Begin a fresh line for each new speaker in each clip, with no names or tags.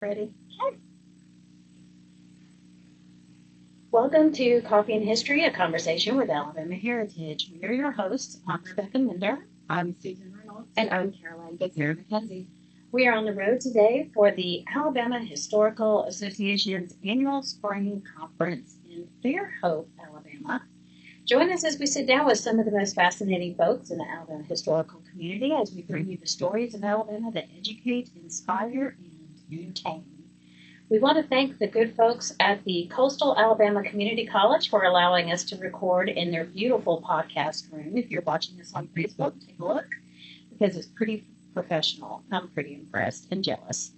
Ready? Okay. Welcome to Coffee and History, a conversation with Alabama Heritage. We are your hosts. I'm Rebecca Minder.
I'm Susan Reynolds.
And I'm Caroline Bezeredi. We are on the road today for the Alabama Historical Association's annual spring conference in Fairhope, Alabama. Join us as we sit down with some of the most fascinating folks in the Alabama historical community as we bring you the stories of Alabama that educate, inspire, and entertain. We want to thank the good folks at the Coastal Alabama Community College for allowing us to record in their beautiful podcast room. If you're watching us on Facebook, take a look because it's pretty professional. I'm pretty impressed and jealous.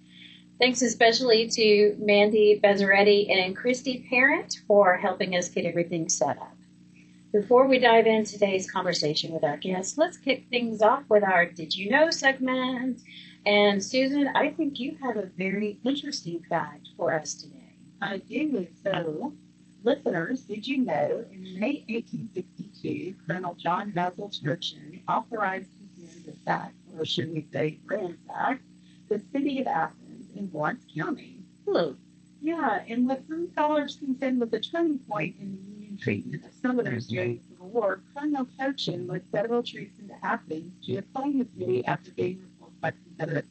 Thanks especially to Mandy, Bezeredi, and Christi Parent for helping us get everything set up. Before we dive into today's conversation with our guests, let's kick things off with our Did You Know segment. And Susan, I think you have a very interesting fact for us today.
I do. So, listeners, did you know in May 1862, Colonel John Basil Churchin authorized him to sack, or should we say ransack, the city of Athens in Lawrence County?
Hello.
Yeah, and what some scholars consider was a turning point in the Union treatment of Southerners during the Civil War, Colonel Churchin led federal troops into Athens to reclaim the city after being repulsed by Confederate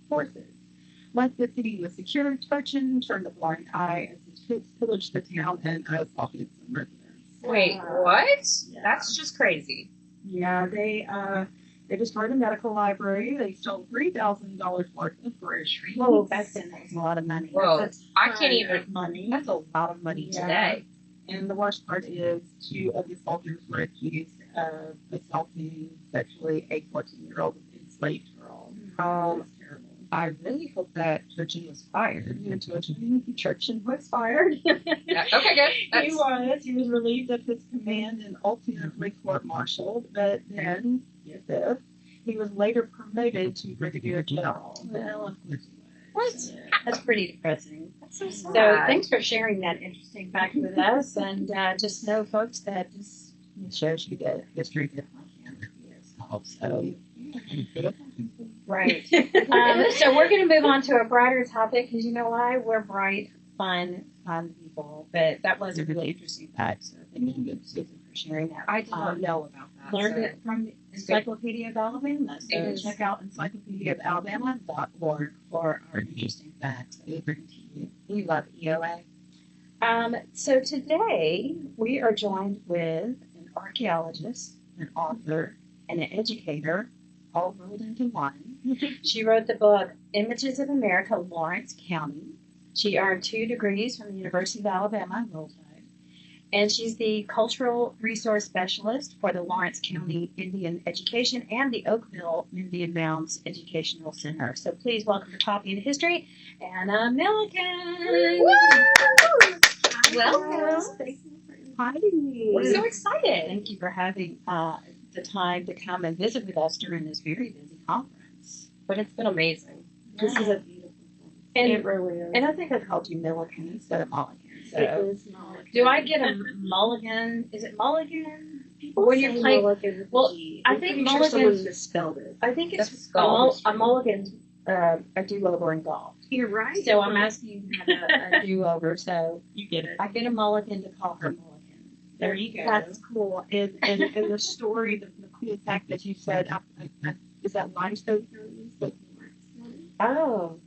forces. Once the city was secure, Churchin turned a blind eye as his troops pillaged the town and assaulted some residents.
Wait, what?
Yeah.
That's just crazy.
Yeah, they destroyed a medical library. They stole $3,000 worth of groceries.
Whoa, back then that was a lot of money.
Whoa,
That's
I can't
ton
even.
of money.
That's a lot of money
Yeah.
today.
And the worst part is, two of the soldiers were accused of assaulting sexually a 14-year-old enslaved girl.
Oh,
It was terrible.
I really hope that Churchin was fired.
And Churchin was fired.
Yeah, okay, good.
He was relieved of his command and ultimately court-martialed, but then, get this, he was later promoted to brigadier general. Well, of course he was.
What?
That's pretty depressing.
That's so sad.
So thanks for sharing that interesting fact with us. And just know, folks, that this
Shows you that history definitely can be so.
right. So we're going to move on to a brighter topic because you know why? We're bright, fun people. But that was a really interesting fact. So thank you, Susan, for sharing that.
I did not know about that.
Learned
so.
it from the Encyclopedia of Alabama. So
It is.
check out encyclopediaofalabama.org for our interesting facts that we bring to you. We love EOA. So today we are joined with an archaeologist, an author, and an educator, all rolled into one. She wrote the book Images of America, Lawrence County. She earned 2 degrees from the University of Alabama, Roll Tide, and she's the cultural resource specialist for the Lawrence County Indian Education and the Oakville Indian Mounds Educational Center. So please welcome to Coffee and History, Anna Mullican.
Welcome.
Thank you for inviting me.
We're so excited.
Thank you for having the time to come and visit with us during this very busy conference.
But it's been amazing.
This is a beautiful thing.
And,
It really is.
and I think I called you Milligan instead of Mulligan.
It
So
is Mulligan.
do I get a Mulligan? Is it Mulligan?
People
when
say
you're playing-
Mulligan with
well,
a G.
I
I'm
think
pretty sure
Mulligan-
someone misspelled it.
I think it's
That's golf.
a Mulligan's a do-over in golf.
You're right.
So I'm asking you to have a do-over. So
You get it.
I get a Mulligan to call her Mulligan. There you go.
That's cool. And the story, the cool fact that you said, is that limestone county?
Oh.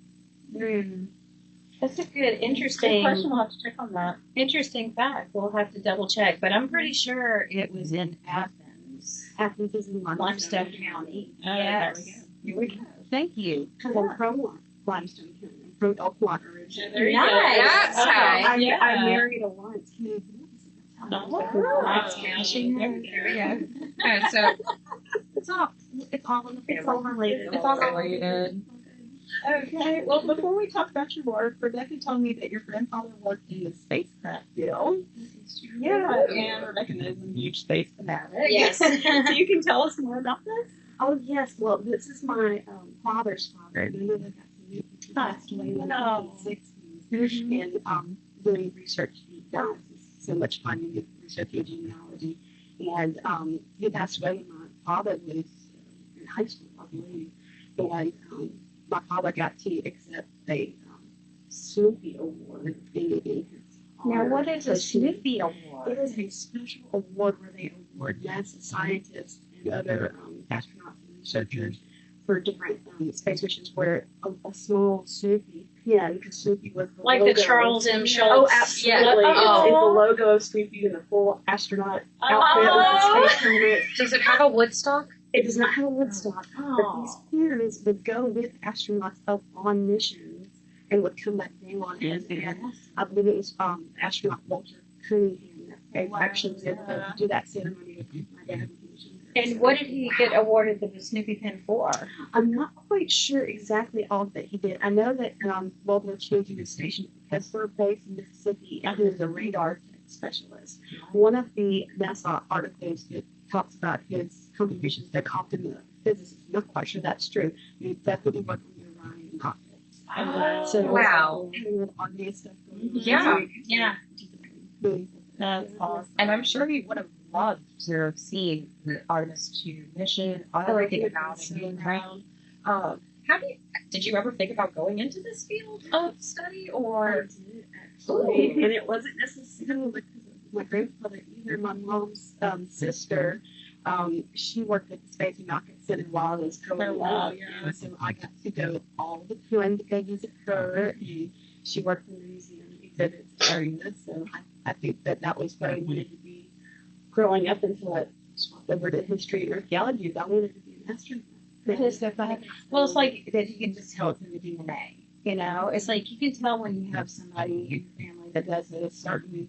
That's a good, interesting.
Good question. We'll have to check on that.
Interesting fact. We'll have to double check, but I'm pretty sure it was in Athens,
Athens is in
Limestone County.
Yes.
Here we go. Thank you.
Because I'm from Limestone County. I'm from Oakville originally.
There you
Nice.
go.
That's
Okay.
how-
Yeah.
I married a Lawrence Canadian.
Lawrence County. There we go.
Okay, so
It's all in the family.
It's all related.
It's all related.
Okay, well, before we talk about your work, Rebecca told me that your grandfather worked in the spacecraft field. Yeah, and Rebecca knows I'm a huge space fanatic.
Yes.
So you can tell us more about this? Oh, yes. Well, this is my father's father. And then I got to meet him. He passed away in the 1960s. And doing research he does is so much fun. You get research genealogy. And he passed away. My father was in high school, I believe. And my father got to accept a Snoopy Award.
Now, what is a Snoopy
It
Award?
is a special award where they award NASA scientists and other astronauts and researchers for different space missions where a small Snoopy, because Snoopy was the
Like
logo.
the Charles M.
Oh,
Schultz.
absolutely.
Yeah.
It's the logo of Snoopy in the full astronaut outfit with the space helmet.
Does it have a Woodstock?
It does not have a Woodstock, but these
Oh.
pyramids would go with astronauts up on missions and would come back down. And I believe it was astronaut Walter Cunningham that actually did do that ceremony with my dad.
And what did he get awarded the Snoopy pin for?
I'm not quite sure exactly all that he did. I know that World War II he was stationed at Pittsburgh base in Mississippi, and he was a radar specialist. One of the NASA articles that talks about his contributions to Compton physicists. I'm not quite sure that's true. He definitely worked on the Orion rocket. So
Wow.
having an army and stuff going on.
Yeah.
Yeah.
Really.
That's awesome.
And I'm sure he would have loved to have seen the Artemis 2 mission, everything about it being around. How did you ever think about going into this field of study,
I
or?
did, actually. And it wasn't necessarily because of my grandfather either. My mom's sister, she worked at the Space and Rocket Center while I was growing up. So I got to go all the time to go visit her. And she worked in the museum exhibits area. So I think that was what I wanted to be growing up until I swapped over to history and archaeology. I wanted to be an astronaut.
That is so funny. Well, it's like that you can just tell it's in the DNA. You know, it's like you can tell when you have somebody in your family that does a certain,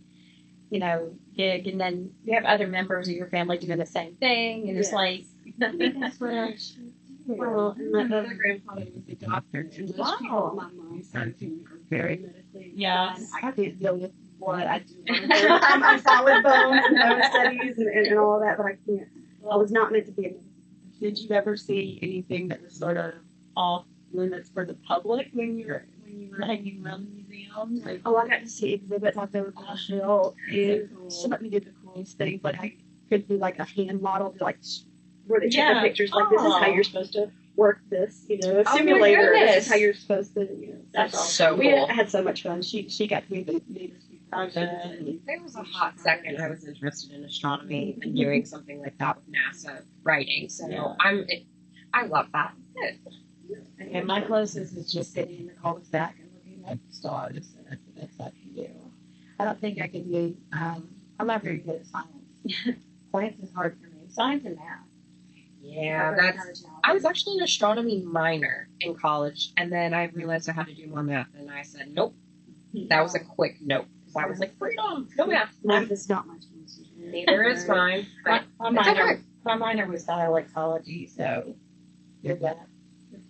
gig, and then you have other members of your family doing the same thing, and it's like,
I think that's what I should do. Well, and my other grandfather was a doctor, and those people on my mom's side too are very medically
Yes.
inclined. I can't deal with what I do. I'm solid bones and bone studies and all that, but I can't. I was not meant to be a medicine. Did you ever see anything that was sort of off limits for the public when you were hanging around the museum? Like, I got to see exhibits out there with the show, and some of me did the coolest things. Like I could do like a hand model, like where they take the pictures. Like this is how you're supposed to work this, a
Oh my
simulator. This
goodness.
is how you're supposed to,
That's so
We
cool.
had so much fun. She got to be the native speaker.
There was a hot second I was interested in astronomy and doing something like that with NASA writing. So I love that.
and my closest is just sitting in the cul-de-sac and looking at the stars. So that's the best I can do. I don't think I can do, I'm not very good at science. Science is hard for me. Science and math.
Yeah,
are very
that's.
hard
I was actually an astronomy minor in college, and then I realized I had to do more math, and I said nope. That was a quick nope. Because I was like, freedom, no math.
Math is not much easier.
Neither is mine. But
My minor was dialectology, so did that.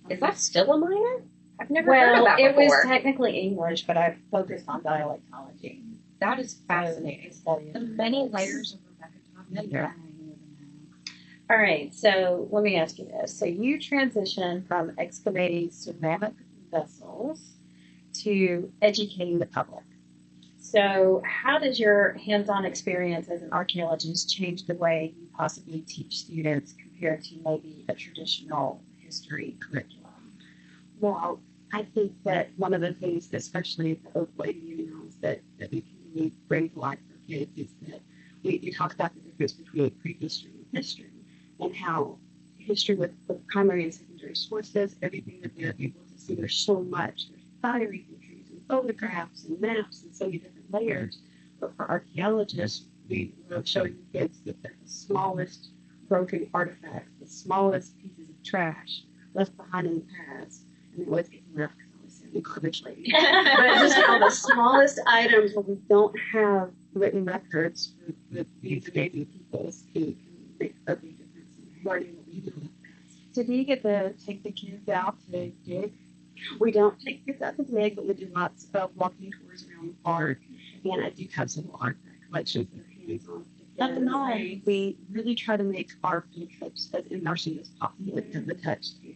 is that still a minor? I've never heard of
Well,
that
it was
before.
technically English, but I focused on dialectology.
That is fascinating. The many layers of Rebecca talking.
Yeah. All right, so let me ask you this. So you transitioned from excavating ceramic vessels to educating the public. So how does your hands-on experience as an archaeologist change the way you possibly teach students compared to maybe a traditional history curriculum?
Well, I think that one of the things, especially at the Oakville Indian Mounds, that we can really bring to life for kids is that we talk about the difference between prehistory and history, and how history with primary and secondary sources, everything that they're able to see, there's so much. There's diary entries and photographs and maps and so many different layers. But for archaeologists, we are showing the kids that the smallest broken artifacts, the smallest pieces of trash left behind in the past, and it always gets me rough because I always say the garbage lady. But just how the smallest items where we don't have written records with these amazing people who can make a big difference in learning what we do.
Did you get to take the kids out to dig?
We don't take kids out to dig, but we do lots of walking tours around the park. And I do have some artifact collections that are hands-on.
That's nice.
We really try to make our field trips as immersive as possible in the touch space.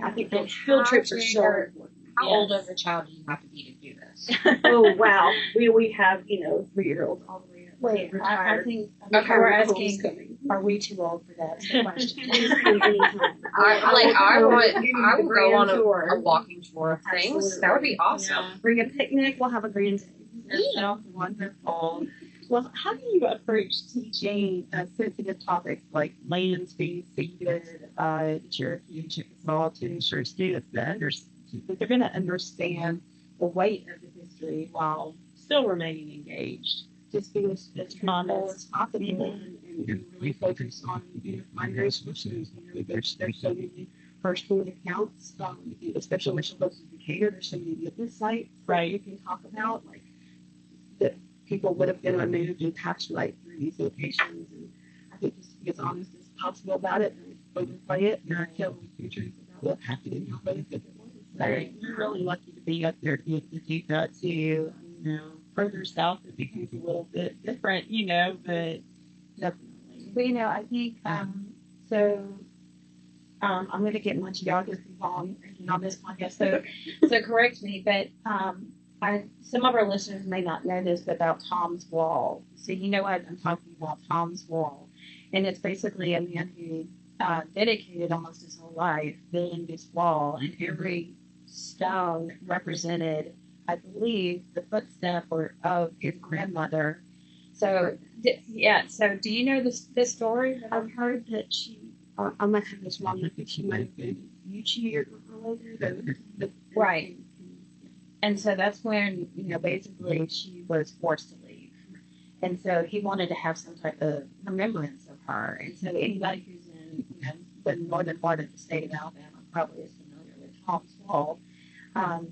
I think those field trips are so important.
How old of a child do you have to be to do this?
Oh wow, we have 3-year-olds all the way up
Wait, I
retired.
think
Okay,
we're
Homecoming.
asking, are we too old for that? That's the question.
I will go on a walking tour of things.
Absolutely.
That would be awesome.
Yeah. Bring a picnic, we'll have a grand day.
That sounds wonderful. Well, how do you approach teaching sensitive topics like lands being ceded, Cherokee and Chickasaw to ensure students that they're going to understand the weight of the history while still remaining engaged? Just being as truthful as possible and really focus on minor issues. There's so many first-hand accounts, especially when she goes to Decatur. There's so many witness sites that you can talk about, like that people would have been removed and tax right through these locations. And I think just to be as honest as possible about it and overplay it and not kill the futures about what happened in your benefit. So you're really lucky to be up there to do that too. Further south it becomes a little bit different, but definitely.
Well, I think, I'm going to get my geography wrong on this podcast, so correct me, but some of our listeners may not know this about Tom's Wall. So you know what I'm talking about, Tom's Wall. And it's basically a man who dedicated almost his whole life building this wall, and every stone represented, I believe, the footstep of his grandmother. So, so do you know this story?
I've heard that I might have this wrong, but she might have been Yuchi or later.
Right. And so that's when, basically she was forced to leave. And so he wanted to have some type of remembrance of her. And so anybody who's in, the northern part of the state of Alabama probably is familiar with Tom's Wall.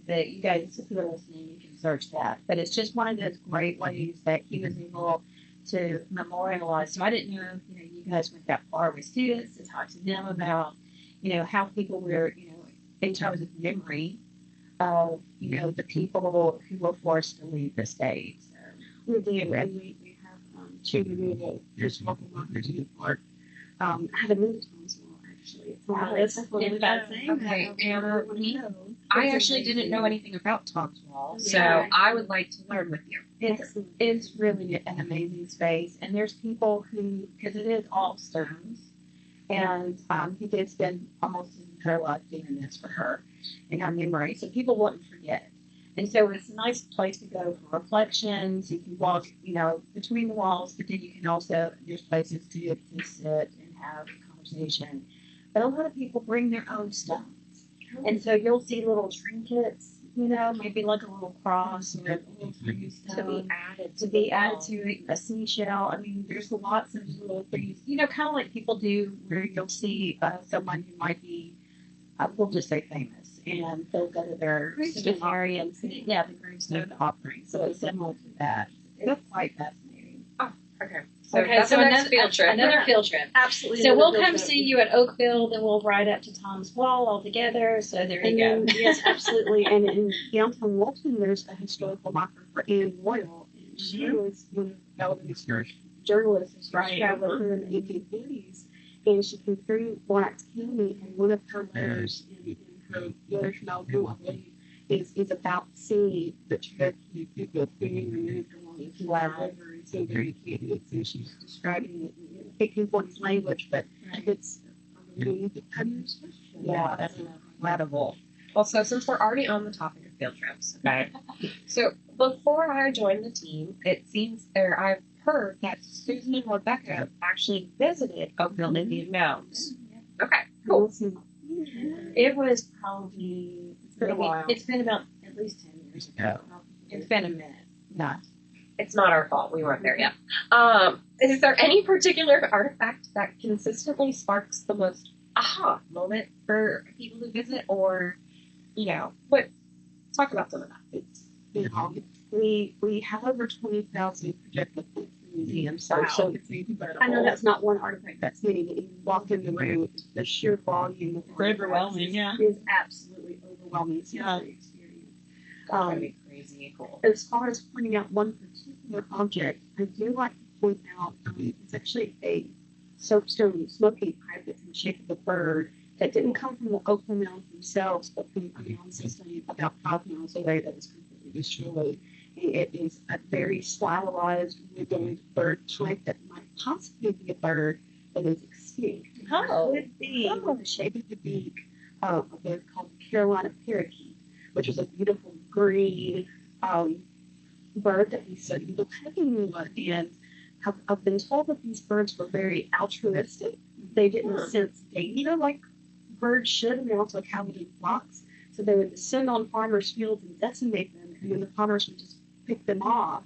But you guys, if you're listening, you can search that. But it's just one of those great ways that he was able to memorialize. So I didn't know, you guys went that far with students to talk to them about, how people were, in terms of memory of, the people who were forced to leave the state. So
We do, and we have two renewable, there's local markers in the park. I have a new Tom's Wall, actually.
Okay, Anna, I actually didn't know anything about Tom's Wall, so I would like to learn with you.
It's really an amazing space, and there's people who, because it is all stones, and he did spend almost his entire life doing this for her in her memory, so people wouldn't forget. And so it's a nice place to go for reflections. You can walk, between the walls, but then you can also, there's places to sit and have a conversation. But a lot of people bring their own stones. And so you'll see little trinkets, maybe like a little cross or a little tree stone to be added to a seashell. I mean, there's lots of little things, kind of like people do where you'll see someone who might be, we'll just say famous, and they'll go to their cemetery and see, the gravestone offering. So it's similar to that. It's quite fascinating.
Oh, okay. So
another
field trip.
Another field trip.
Absolutely.
So we'll come see you at Oakville, then we'll ride up to Tom's Wall all together. So there you go.
Yes, absolutely. And in downtown Walton, there's a historical marker for Anne Royal. And she was one of Alabama's first journalists who traveled through in the 1840s. And she came through Lawrence County, and one of her letters in her letter from Alabama is about seeing the Cherokee people being removed along the Flat River and so very candid. So she's describing it in picking one's language, but it's
that's incredible. Well, so since we're already on the topic of field trips, okay. So before I joined the team, it seems, or I've heard that Susan and Rebecca actually visited Oakville Indian Mounds. Okay, cool.
It was probably, it's been about at least 10 years ago. It's been a minute.
It's not our fault. We weren't there yet. Is there any particular artifact that consistently sparks the most aha moment for people who visit, or, talk about some of that.
We have over 20,000 projected in the museum, so it's incredible.
I know that's not one artifact.
That's many. You walk in the room, the sheer volume of
Overwhelming,
is absolutely overwhelming sensory experience.
That's gonna be crazy cool.
As far as pointing out one particular object, I do like to point out it's actually a soapstone smoking pipe that's in the shape of a bird that didn't come from the Oakville Mounds themselves, but from a mound system about 5 miles away that was completely destroyed. It is a very stylized wooden bird type that might possibly be a bird that is extinct.
Oh.
Could be the shape of the beak of a bird called the Carolina parakeet, which is a beautiful green bird that we study the pecking and I've been told that these birds were very altruistic. They didn't sense danger like birds should, and they also traveled in flocks. So they would descend on farmers' fields and decimate them, and then the farmers would just pick them off,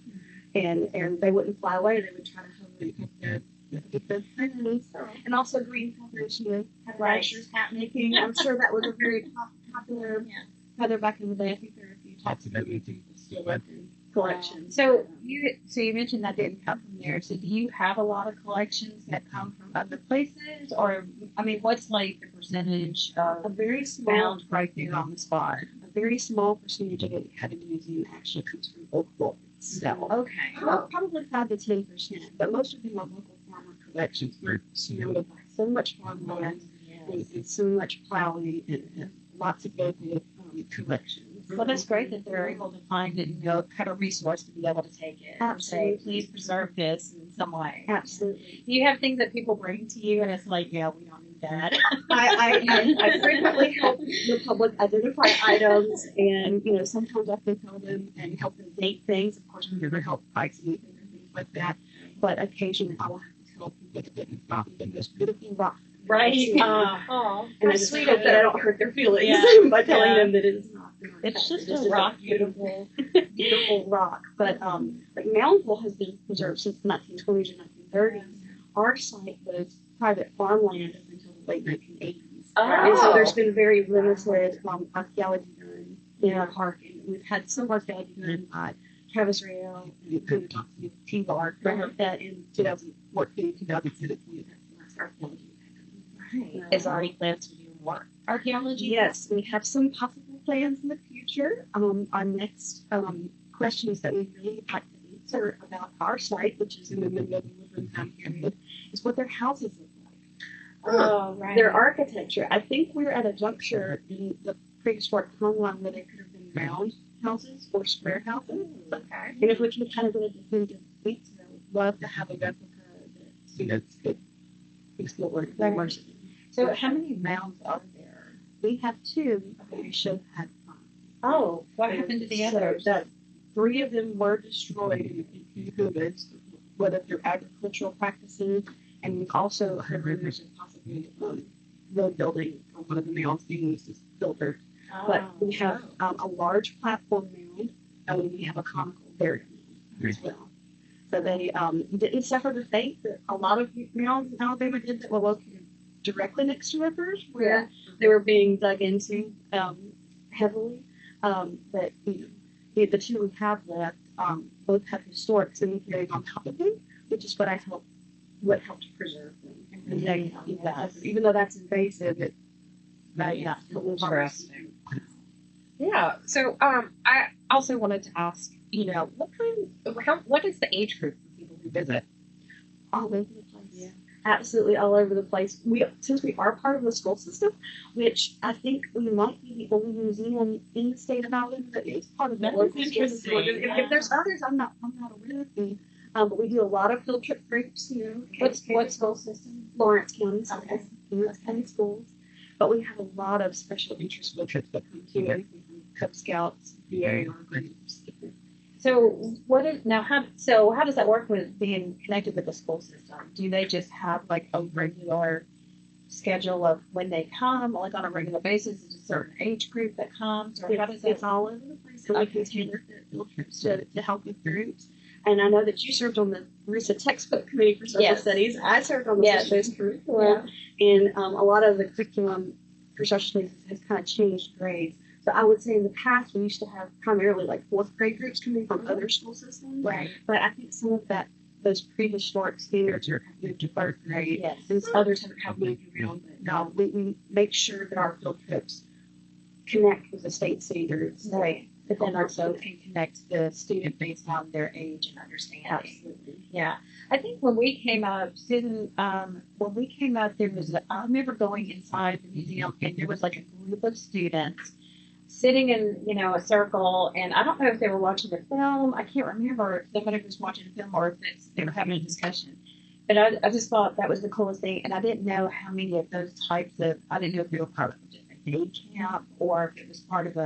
and they wouldn't fly away. They would try to hover and get their friends. And also green feathers, had ranchers hat making. I'm sure that was a very popular feather back in the day. I think there are a few types of everything still left in collections.
So you mentioned that didn't come from there. So do you have a lot of collections that come from other places, or I mean, what's like the percentage
A
of
very small,
found right there on the spot?
a very small percentage of it had a museum actually comes from Oakville. So
Okay.
probably 5 to 10%, but most of them are local farmer collections. We're surrounded by so much farmland and so much plowing and lots of local collections.
Well, that's great that they're able to find it and have a resource to be able to take it. And say,
Absolutely.
please preserve this in some way.
Absolutely.
Do you have things that people bring to you and it's like, yeah, we don't need that?
I frequently help the public identify items, and sometimes I have to tell them and help them date things. Of course, we never help price anything or things like that, but occasionally I will have to tell people that it is not the most beautiful rock.
Right.
Oh,
And I
how
just
sweet
hope
of
that I
you.
don't hurt their feelings
Yeah.
by telling
Yeah.
them that it is not.
It's just
It's
a rock.
beautiful, beautiful rock. But like Moundsville has been preserved since the 1920s and 1930s. Our site was private farmland up until the late 1980s. And so there's been very limited archaeology done in our park. And we've had some archaeology done by Travis Rayo and T-Bar that in 2014, 2017, that's the last archaeology.
Is already plans to do more archaeology?
Yes, we have some possible plans in the future. Our next questions that we really like to answer about our site, which is in the middle of the Woodland area, is what their houses look like.
Oh, right.
Their architecture. I think we're at a juncture in the prehistoric timeline where they could have been round houses or square houses.
Okay.
And if we can kind of go to definitive detail, we'd love to have a replica that students could explore.
So how many mounds are there?
We have 2, but we should have 5.
Oh, what happened to the
So
others?
that 3 of them were destroyed in COVID, whether through agricultural practices, and we've also heard rumors of possibly road building for one of the mounds being used as filtered. But we have a large platform mound, and we have a conical burial mound as well. So they didn't suffer the fate that a lot of mounds in Alabama did that were located directly next to rivers, where they were being dug into heavily. But the 2 we have left both have historic cemeteries on top of them, which is what helped preserve them and protect that. Even though that's invasive, it's
Interesting.
Yeah. So, I also wanted to ask, what is the age group of people who visit?
all over the place. Yeah. Absolutely all over the place. Since we are part of the school system, which I think we might be the only museum in the state of Alabama that is part of the
That
local
is
school system.
interesting.
If there's others, I'm not aware of them. But we do a lot of field trip groups.
What school system?
Lawrence County Schools,
Okay.
Lawrence County Schools. But we have a lot of special interest field trips that come to everything from Cub Scouts, VA groups.
So how does that work with being connected with the school system? Do they just have like a regular schedule of when they come, like on a regular basis? Is it a certain age group that comes, or how does
It's
that?
all over the place. So we can tailor field trips to help with groups. And I know that you served on the RISA textbook committee for social
Yes.
studies. I served on the
Yes.
social studies curriculum, and a lot of the curriculum for social studies has kind of changed grades. So I would say in the past we used to have primarily like 4th grade groups coming from other school systems.
Right.
But I think some of those prehistoric standards have moved to 3rd grade.
Yes.
And others have moved around. But now we make sure that our field trips connect with the state standards.
Right. But then also can connect the student based on their age and understanding.
Absolutely.
Yeah. I think when we came up, Susan, there was I remember going inside the museum and there was like a group of students sitting in, a circle, and I don't know if they were watching a film. I can't remember if somebody was watching a film or if they were having a discussion. But I just thought that was the coolest thing, and I didn't know how many of those types of, I didn't know if they were part of a day camp or if it was part of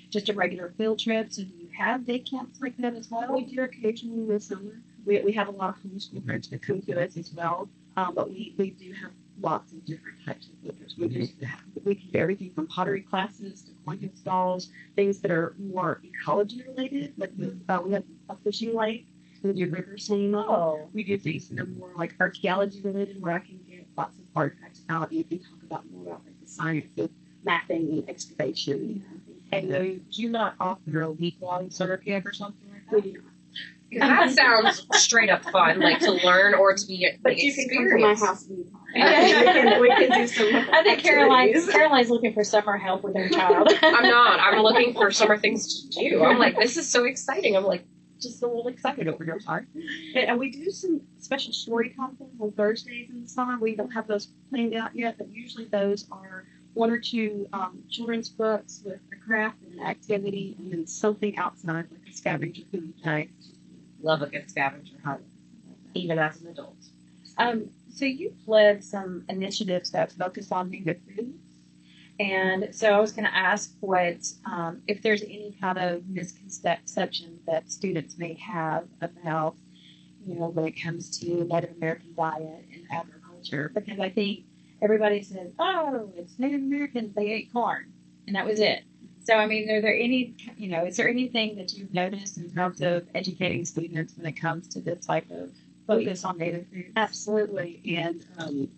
just a regular field trip. So do you have day camps like that as well?
We do occasionally this summer. We have a lot of homeschool parents that come to us as well, but we do have lots of different types of field trips. We do everything from pottery classes to coin installs, things that are more ecology related. Like we have a fishing lake. We do river sailing.
Oh.
We do things that are more like archaeology related, where I can get lots of artifacts out. You can talk about more about like the science of mapping and excavation.
And do you not offer a week-long summer camp or something like that?
We do not.
That sounds straight up fun, like to learn or to be
But you can come to my house anytime. we can do some.
I think Caroline's looking for summer help with her child.
I'm not. I'm looking for summer things to do. I'm like, this is so exciting. I'm like, just a little excited over your part.
And we do some special story conferences on Thursdays in the summer. We don't have those planned out yet, but usually those are one or two children's books with a craft and an activity, and then something outside, like a scavenger food night.
Love a good scavenger hunt, even as an adult.
So you've led some initiatives that focus on native foods. And so I was going to ask if there's any kind of misconception that students may have about, when it comes to Native American diet and agriculture, because I think everybody says, oh, it's Native Americans, they ate corn, and that was it. So, I mean, is there anything that you've noticed in terms of educating students when it comes to this type of focus on Native food?
Absolutely. And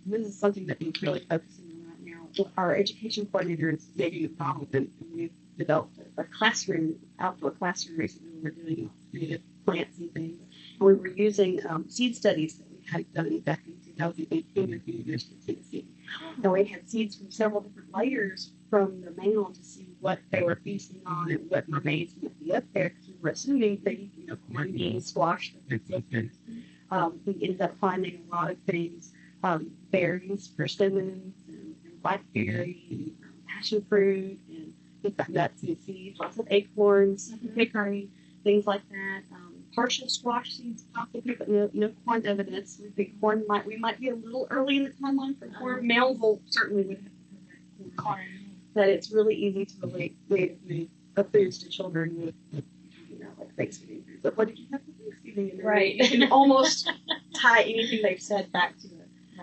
this is something that we're really focusing on right now. Our education coordinator is making a problem, and we've developed a outdoor classroom recently. We're doing native plants and things. And we were using seed studies that we had done back in 2018 at the University of Tennessee. And we had seeds from several different layers from the mound to see what they were feasting on and what remains might be up there. Because we were assuming things, corn, beans, squash, different things. We ended up finding a lot of things, berries, persimmons, and blackberry, and passion fruit, and things like nuts and seeds, lots of acorns, hickory, things like that. Partial squash seeds, possibly, but no corn evidence. We think we might be a little early in the timeline for corn. Moundsville certainly would have corn. But it's really easy to relate native foods to children with like Thanksgiving foods. But what did you have for Thanksgiving?
Right.
You can almost tie anything they've said back to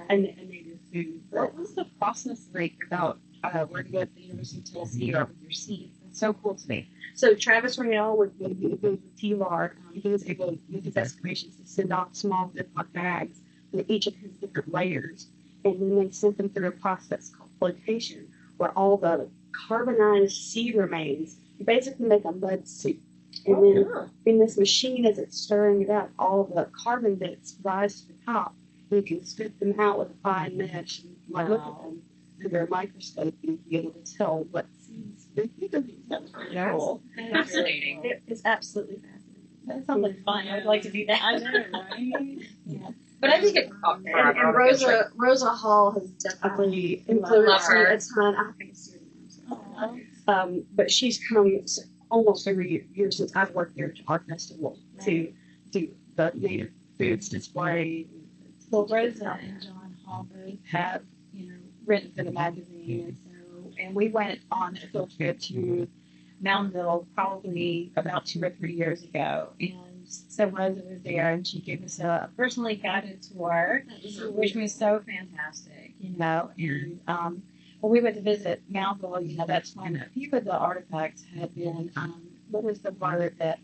a native food.
What was the process like about working at the University of Tennessee or with your seeds? It's so cool to me.
So Travis Raynell with TLAR, he was able, with his excavations, to send off small Ziploc bags with each of his different layers, and then they sent them through a process called flotation, where all the carbonized seed remains, you basically make a mud soup. And then in this machine, as it's stirring it up, all the carbon bits rise to the top. You can spit them out with a fine mesh and look at them under a microscope and be able to tell what seeds. That's pretty cool.
Fascinating.
It is absolutely fascinating.
That sounds like fun. I'd like to do that.
I know, right?
Yeah.
But I think it's
And Rosa Hall has definitely influenced me a ton. I think it's but she's come almost every year since I've worked there to our festival to do the native foods display.
Well, Rosa and John Hall both have, written for the magazine, and we went on a field trip to Moundville probably about 2 or 3 years ago, and so Rosa was there, and she gave us a personally guided tour, which was so fantastic, and when we went to visit Moundville, that's when a few of the artifacts had been, what is the word that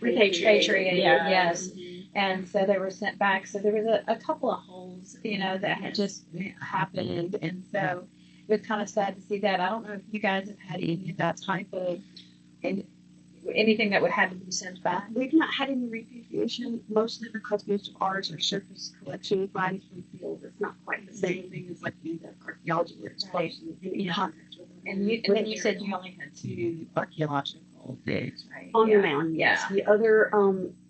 repatriated, yes. And so they were sent back. So there was a couple of holes, that had just happened. And so it was kind of sad to see that. I don't know if you guys have had any of that type of anything that would have to be sent back.
We've not had any repatriation, mostly because most of ours are surface collection finds from field. It's not quite the same thing as like the archaeology where it's close in contact with them.
And then you said you only had 2 archaeological digs, right?
On the mountain, yes.
Yeah.
The other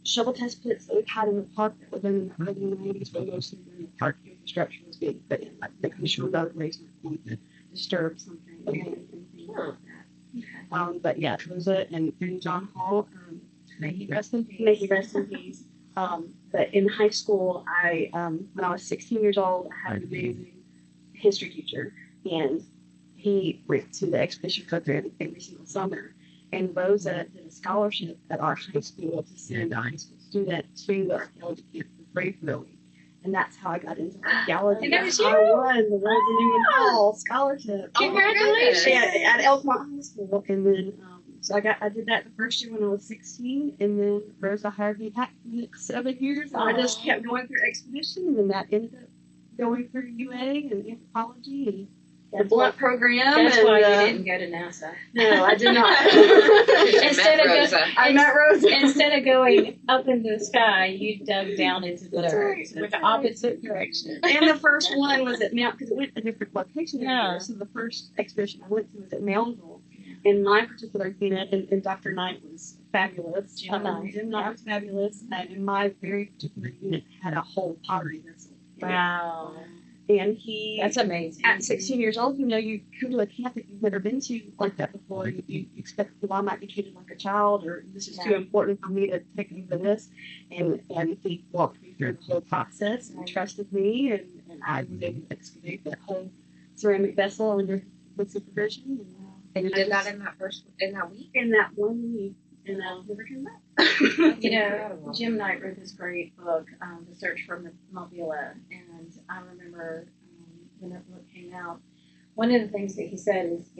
shovel test pits that we've had in the park that were in the early 90s were mostly when the park infrastructure was being put in, like making sure roadways weren't going to disturb something and things like that. But yeah, Rosa and John Hall, may he rest in peace.
May he rest in peace. But in high school, when I was 16 years old, I had an amazing history teacher, and he went to the expedition program every single summer. And Rosa did a scholarship at our high school to send a high school student to the archaeology camp for grade building. And that's how I got into archaeology.
And that was
I won the Rosa Newman Hall scholarship.
Congratulations.
At Elkmont High School. And then, so I did that the first year when I was 16, and then Rosa hired me back for the next 7 years. And I just kept going through expedition, and then that ended up going through UA and anthropology and the blunt program.
That's
and,
why you didn't go to NASA.
No, I did not. I met Rosa.
Instead of going up in the sky, you dug down into the
That's
dirt
right.
with the opposite direction.
And the first one was at Mount, because it went a different location every
Yeah.
year. So the first expedition I went to was at Moundsville. And my particular unit, and Dr. Knight was fabulous.
Jim Knight.
Jim Knight was fabulous. And my very particular unit had a whole pottery vessel.
Wow.
And he,
That's amazing.
at 16 years old, you come to a camp that you've never been to like that before. You expect, well, I might be treated like a child, or this is too
Yeah.
important for me to take over this. And he walked me through the whole process and trusted me, and I was able to excavate that whole ceramic vessel under with supervision.
And you did that in that week?
In that 1 week, and I never came back.
You know, Jim Knight wrote this great book, The Search for Mobila, and I remember when that book came out, one of the things that he said is,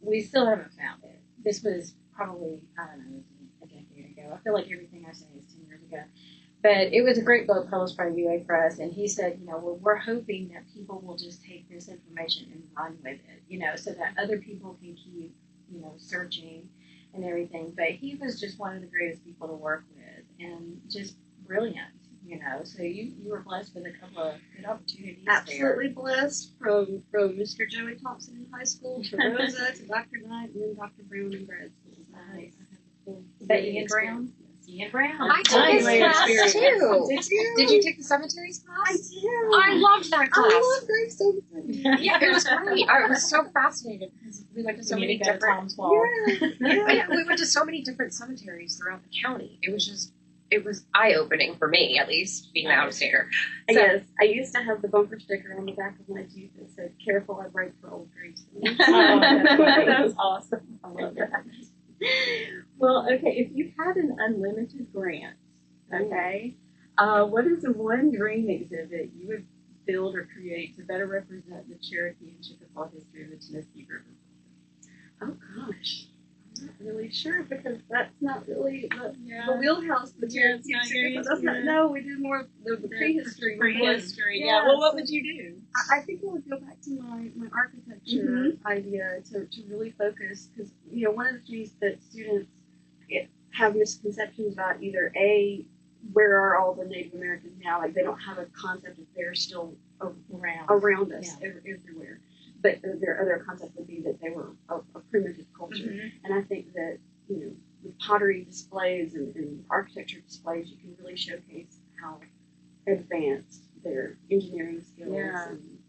we still haven't found it. This was probably, I don't know, a decade ago. I feel like everything I say is 10 years ago. But it was a great book published by UA Press, and he said, we're hoping that people will just take this information and run with it, so that other people can keep, searching and everything. But he was just one of the greatest people to work with, and just brilliant, So you were blessed with a couple of good opportunities.
Absolutely blessed, from Mr. Joey Thompson in high school to Rosa to Dr. Knight and then Dr. Brown in grad school.
Nice.
Is
that Ian Brown? Ian Brown.
I took his class
experience.
too.
Did you?
Did you take the cemeteries
I
class?
did.
I loved that class.
I love gravestones.
Yeah, it was great. I was so fascinated because we went to so many different. Yeah, we went to so many different cemeteries throughout the county. It was eye opening for me, at least, being out of stater. So,
Yes, I used to have the bumper sticker on the back of my Jeep that said, "Careful, I break for old gravestones."
That was awesome.
I love that.
Well, okay, if you had an unlimited grant, okay, what is the one dream exhibit you would build or create to better represent the Cherokee and Chickasaw history of the Tennessee River?
Oh gosh, I'm not really sure, because that's not really the wheelhouse. The Cherokee that's not. No, we do more of the prehistory.
Prehistory,
Yeah,
Well, what
so-
would you do?
I think I would go back to my architecture idea to really focus, because one of the things that students have misconceptions about, either A, where are all the Native Americans now? Like, they don't have a concept if they're still around us everywhere. But their other concept would be that they were a primitive culture. And I think that with pottery displays and architecture displays, you can really showcase how advanced their engineering skills and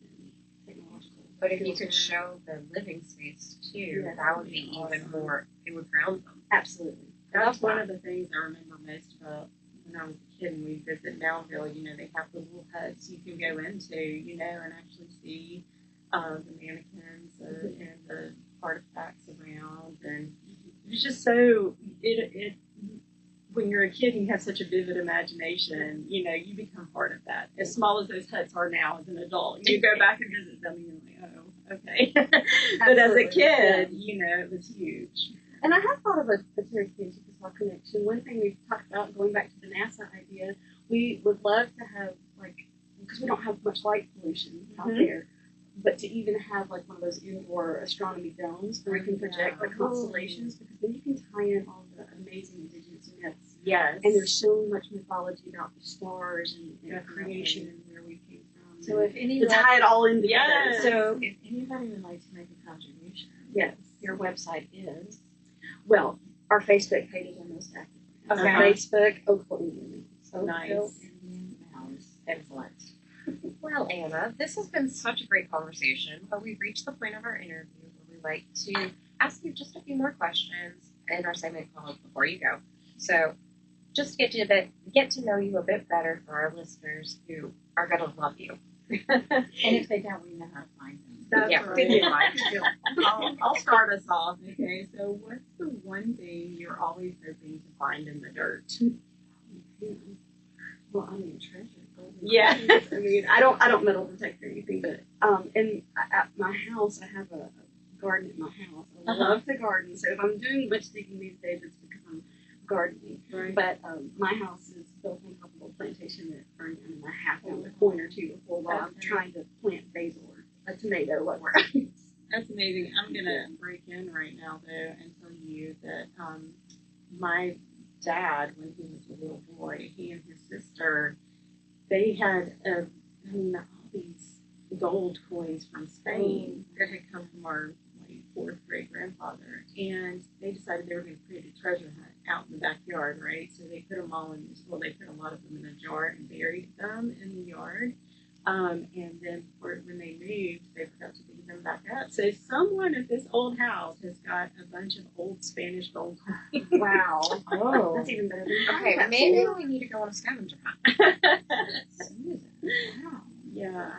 technological.
but if you
skills
could
are.
show the living space too,
Yeah,
that would be even more. It would ground them.
Absolutely.
That's one of the things I remember most about when I was a kid and we visit Moundville. They have the little huts you can go into, and actually see the mannequins and the artifacts around. And it's just so, when you're a kid and you have such a vivid imagination, you become part of that. As small as those huts are now as an adult, you go back and visit them and you're like, oh, okay. But as a kid, it was huge.
And I have thought of a Cherokee and Chickasaw connection. One thing we've talked about, going back to the NASA idea, we would love to have, because we don't have much light pollution out there, but to even have one of those indoor astronomy domes where we can project the constellations, because then you can tie in all the amazing indigenous myths.
Yes.
And there's so much mythology about the stars and creation and where we came from.
So if
to
anyone,
tie it all in together.
Yes.
So
if anybody would like to make a contribution,
yes.
your website is.
Well, our Facebook page is our most active.
Okay.
Our Facebook, Oakville Indian Mounds.
Nice.
Oakville Indian Mounds.
Excellent.
Well, Anna, this has been such a great conversation, but we've reached the point of our interview where we like to ask you just a few more questions in our segment called Before You Go. So just get to know you a bit better for our listeners who are going to love you.
And if they don't, we know how to find them.
That's
Yeah,
right.
good deal, Mike.
I'll start us off. Okay, so what's the one thing you're always hoping to find in the dirt?
Well, I mean, treasure. Gold.
Yeah.
I mean, I don't metal detect or anything, but at my house, I have a garden at my house. I love to garden, so if I'm doing much digging these days, it's because I'm gardening.
Right.
But my house is built on top of a little plantation that burned down, and I have found a coin or two before while I'm trying to plant basil or a tomato, whatever.
That's amazing. I'm gonna break in right now though and tell you that my dad, when he was a little boy, he and his sister, they had all these gold coins from Spain that had come from our fourth great grandfather, and they decided they were going to create a treasure hunt out in the backyard, right? So they put them all in. Well, they put a lot of them in a jar and buried them in the yard. And then when they moved, they forgot to dig them back up. So someone at this old house has got a bunch of old Spanish gold coins.
Wow.
Oh,
That's even better than
Okay, maybe we need to go on a scavenger hunt.
Susan. Wow.
Yeah,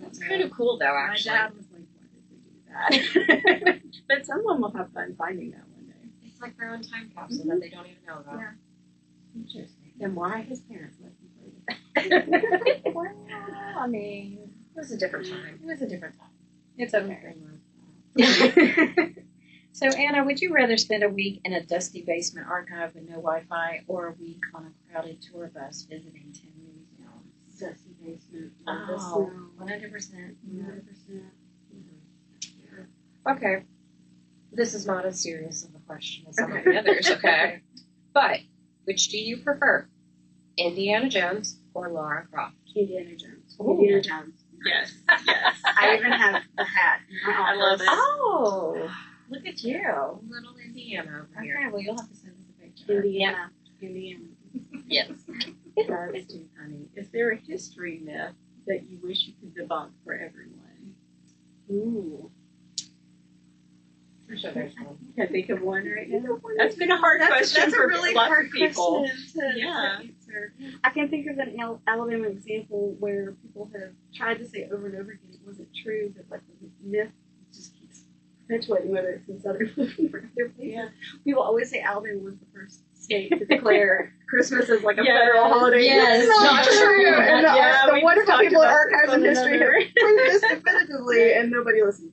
It's kind of cool, though,
My
actually.
dad was like, why did we do that? But someone will have fun finding that one day.
It's like their own time capsule that they don't even know about.
Yeah.
Interesting.
And why his parents let him play with that.
Well, I mean,
It was a different time.
it was a different time. It's okay. So, Anna, would you rather spend a week in a dusty basement archive with no Wi-Fi, or a week on a crowded tour bus visiting 10 museums?
Dusty basement.
Oh, 100%.
100%.
Okay. This is not as serious of a question as some of the others, okay? But, which do you prefer? Indiana Jones or Lara Croft?
Indiana Jones.
Ooh.
Indiana Jones.
Yes, yes.
I even have the hat. in my
I love
office.
it.
Oh, look at you.
Little Indiana over here.
Okay, well, you'll have to send us a picture.
Indiana. Indiana.
Yes.
That's too funny. Is there a history myth that you wish you could debunk for everyone?
Ooh.
I'm sure there's one.
Can I think of one right now? That's been a hard question
That's
for
a really
lots
hard
of people.
question to
Yeah.
answer. I can think of an Alabama example where people have tried to say over and over again it wasn't true, but like the myth just keeps perpetuating, whether it's in Southern Florida or other places.
Yeah.
People always say Alabama was the first state to declare Christmas as like a
Yes.
federal holiday.
Yes.
It's not
Not
true.
true.
And
Yeah,
the
we
wonderful
talked
people at
about
Archives
this
and
on
History
another-
have proved this definitively, and nobody listens.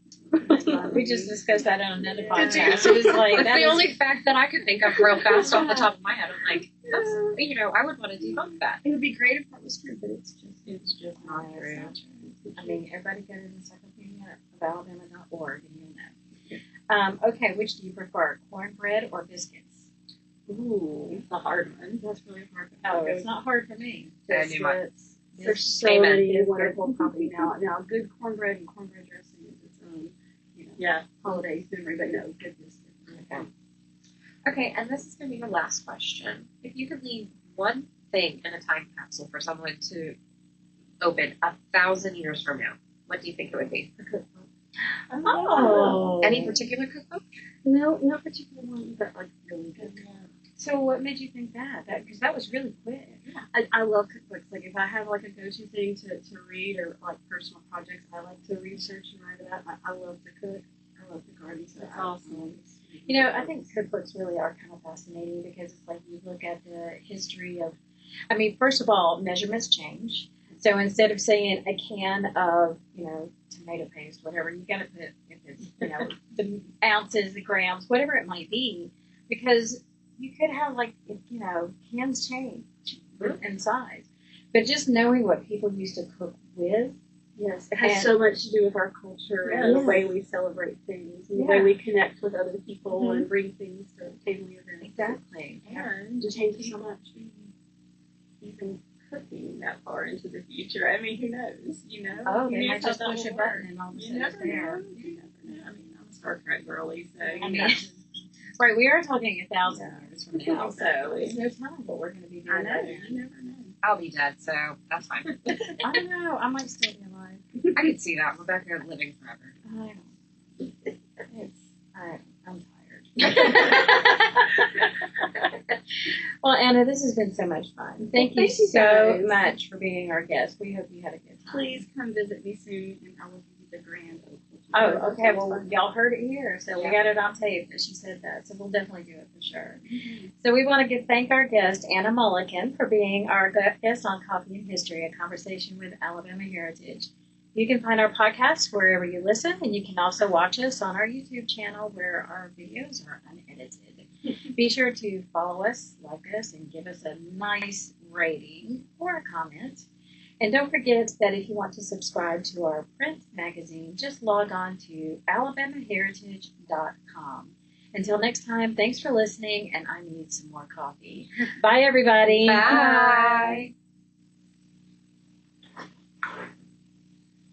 We just discussed that on another
Yeah.
podcast. It was like,
That's
that
the
is-
only fact that I could think of real fast off the top of my head. I'm like, that's, I would want to debunk that.
It would be great if that was true, but it's just
not
No,
true.
it's not true. I mean, everybody go to the encyclopedia of Alabama.org and you'll know. Okay, which do you prefer, cornbread or biscuits?
ooh.
It's a hard one.
That's really hard.
Oh, it's not hard for me.
I knew mine.
There's so
Amen.
many wonderful company now. Now, good cornbread and cornbread dressing is its own,
Yeah.
holiday memory. But no, good biscuits.
Okay. Okay, and this is going to be your last question. If you could leave one thing in a time capsule for someone to open 1,000 years from now, what do you think it would be?
Oh.
Any particular cookbook?
No, no particular one, but like really good.
So what made you think that? Because that was really quick.
I love cookbooks. Like if I have like a go-to thing to read or like personal projects, I like to research and write about. I love to cook. I love to garden. So
That's awesome.
You know, I think cookbooks really are kind of fascinating because it's like you look at the history of, I mean, first of all, measurements change. So instead of saying a can of, tomato paste, whatever, you got to put, if it's, the ounces, the grams, whatever it might be, because you could have like, cans change in size. But just knowing what people used to cook with.
Yes, it has
And-
so much to do with our culture and the
Yes.
way we celebrate things and the
Yeah.
way we connect with other people
Mhm.
and bring things to family events.
Exactly.
And
It changes so much.
even cooking that far into the future. I mean, who knows?
Oh,
Who
they
knows
might
how
just
that
push a
will
button
work?
and all of a
You
sudden it's
never
there.
know. You never know. I mean, I'm a Star Trek girly, so
I
you
mean,
know.
right, we are talking 1,000
Yeah.
years from now, so
Exactly.
there's no telling what we're going to be
I
doing.
know.
then.
You never know.
I'll be dead, so that's fine.
I don't know. I might still be alive.
I could see that. Rebecca living forever.
I don't know. I'm
Well, Anna, this has been so much fun. Thank you
thank you,
so
guys.
much for being our guest. We hope you had a good time.
Please come visit me soon, and I will give you the grand opening.
Oh, okay. Well, y'all heard it here, so we
Yeah.
got it on tape that she said that. So we'll definitely do it for sure. So we want to thank our guest, Anna Mullican, for being our guest on Coffee and History, a conversation with Alabama Heritage. You can find our podcast wherever you listen, and you can also watch us on our YouTube channel where our videos are unedited. Be sure to follow us, like us, and give us a nice rating or a comment. And don't forget that if you want to subscribe to our print magazine, just log on to alabamaheritage.com. Until next time, thanks for listening, and I need some more coffee. Bye, everybody.
Bye.